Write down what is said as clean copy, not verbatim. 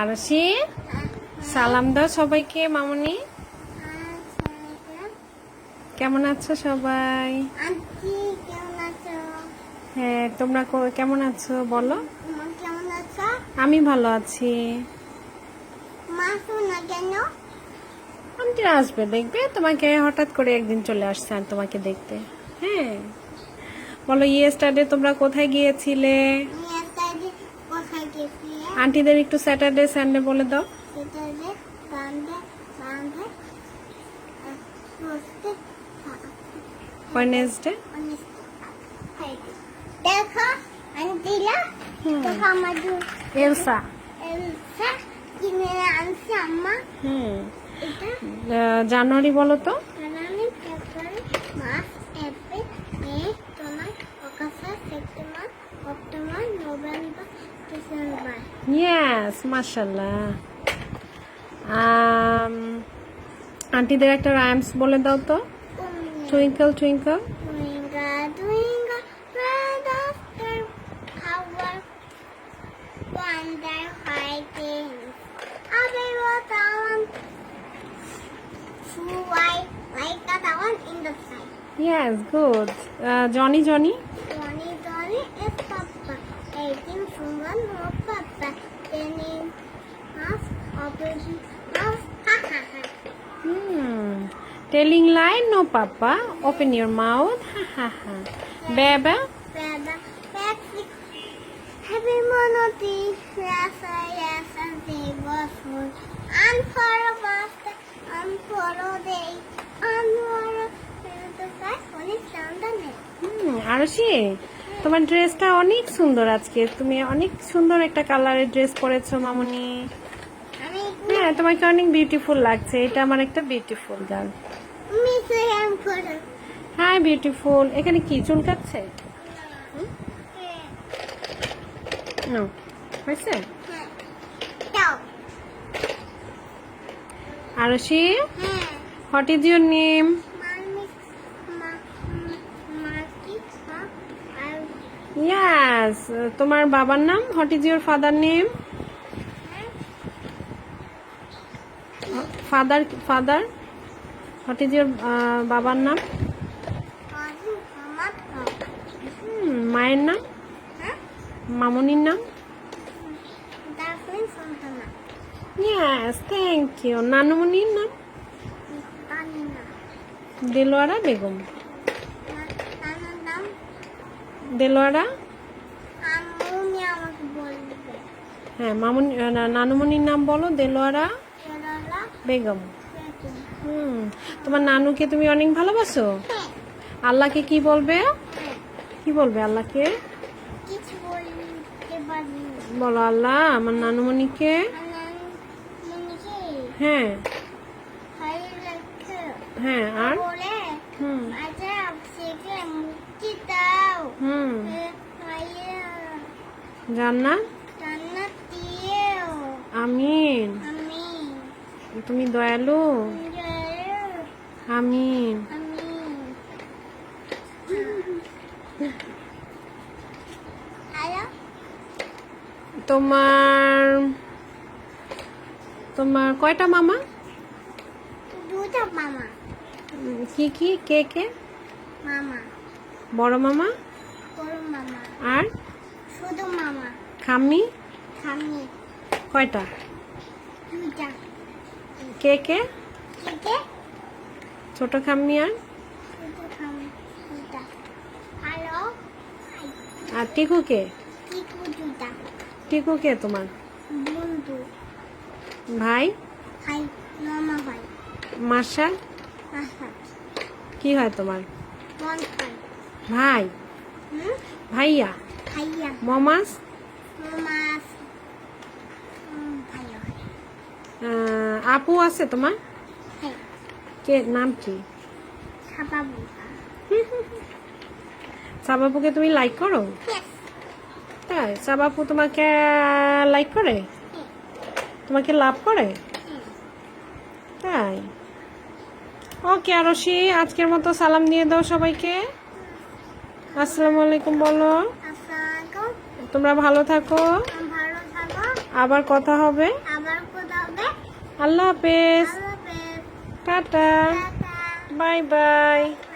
আরশি, সালাম দাও সবাইকে। মামুনি, কেমন আছো সবাই? হ্যাঁ, তোমরা কেমন আছো বলো? আমি ভালো আছি। আন্টি আসবে, দেখবে তোমাকে, হঠাৎ করে একদিন চলে আসছে আর তোমাকে দেখতে। হ্যাঁ, বলো ইয়েস্টারডে তোমরা কোথায় গিয়েছিলে? আন্টিদের একটু স্যাটারডে সানডে বলে দাও। ওয়েডনেসডে। দেখো আন্টিলা, দেখো আমাদের এলসা কিনে আনছে আম্মা। জানুয়ারি বলো তো। জানুয়ারি, ফেব্রুয়ারি, মার্চ, এপ্রিল, মে, তোমার August, September, October, November, December. Yes, মাশাআল্লাহ। আন্টিদের একটা রাইমস বলে দাও তো। Twinkle twinkle Twinkle, twinkle, little star, how wonder why things are they what I want to white like that one in the sky. Yes, good. Johnny Johnny Johnny, Johnny is Papa. 18 someone no Papa. 10 in half operation half. Ha ha ha. Telling lies no papa, open your mouth, ha ha ha. বেবা Baba, Pepsi, happy monotony, yes, yes, and they were full. And for a basket, and for a day, and for a the sky, only sound the net. আরশি, তোমার ড্রেসটা অনেক সুন্দর আজকে। তুমি অনেক সুন্দর একটা কালারের ড্রেস পরেছো মামুনি। হ্যাঁ, তোমাকে অনেক বিউটিফুল লাগছে। এটা আমার একটা বিউটিফুল গার্ল। Hi beautiful. এখানে কি চুলকাচ্ছে? হয়েছে? আরশি, হোয়াট ইজ ইউর নেম? ইয়াস, তোমার বাবার নাম? What is your father name? Father father what is your বাবার নাম? মায়ের নাম? মামুনির নাম? Yes, thank you. নানুমনির নাম? দেলোয়ারা বেগম। দেলোয়ারা? হ্যাঁ, নানুমনির নাম বলো। দেলোয়ারা বেগম। তোমার নানুকে তুমি অনেক ভালোবাসো? আল্লাহকে কি বলবে? কি বলবে আল্লাহকে? বলো, আল্লাহ আমার নানুমণিকে। হ্যাঁ হ্যাঁ, আর জান্নাত আমিন। তুমি দয়ালু। আমিন। তোমার তোমার কয়টা মামা? দুটা মামা। কি কি? কে কে? মামা, বড় মামা বড় মামা, আর শুধু মামা। খাম্মি খামি কয়টা? দুটা। কে কে? কে? ছোট খাম্মি আর শুধু খামি দুটা। হ্যালো, আর টিকু কে? টিকু দুটা। টিকু কে তোমার? বন্ধু। ভাই? ভাই, মামা ভাই। মার্শাল আচ্ছা, কি হয় তোমার? মন ভাই। ভাই? ভাইয়া? ভাইয়া। মমাস? মামা আছে। ভাইয়া। আপু আছে তোমার? হ্যাঁ। কে, নাম কি? খাবাবু। সাবাপুকে তুমি লাইক করো? তাই? সাবাপু তোমাকে লাইক করে? তোমাকে লাভ করে? তাই? ওকে আরশি, আজকের মতো সালাম দিয়ে দাও সবাইকে। আসসালামু আলাইকুম বলো। আসসালামু আলাইকুম। তোমরা ভালো থাকো। ভালো থাকো। আবার কথা হবে। আবার কোথাও হবে। আল্লাহ হাফেজ, আল্লাহ হাফেজ। টাটা, টাটা। Bye bye. বাই।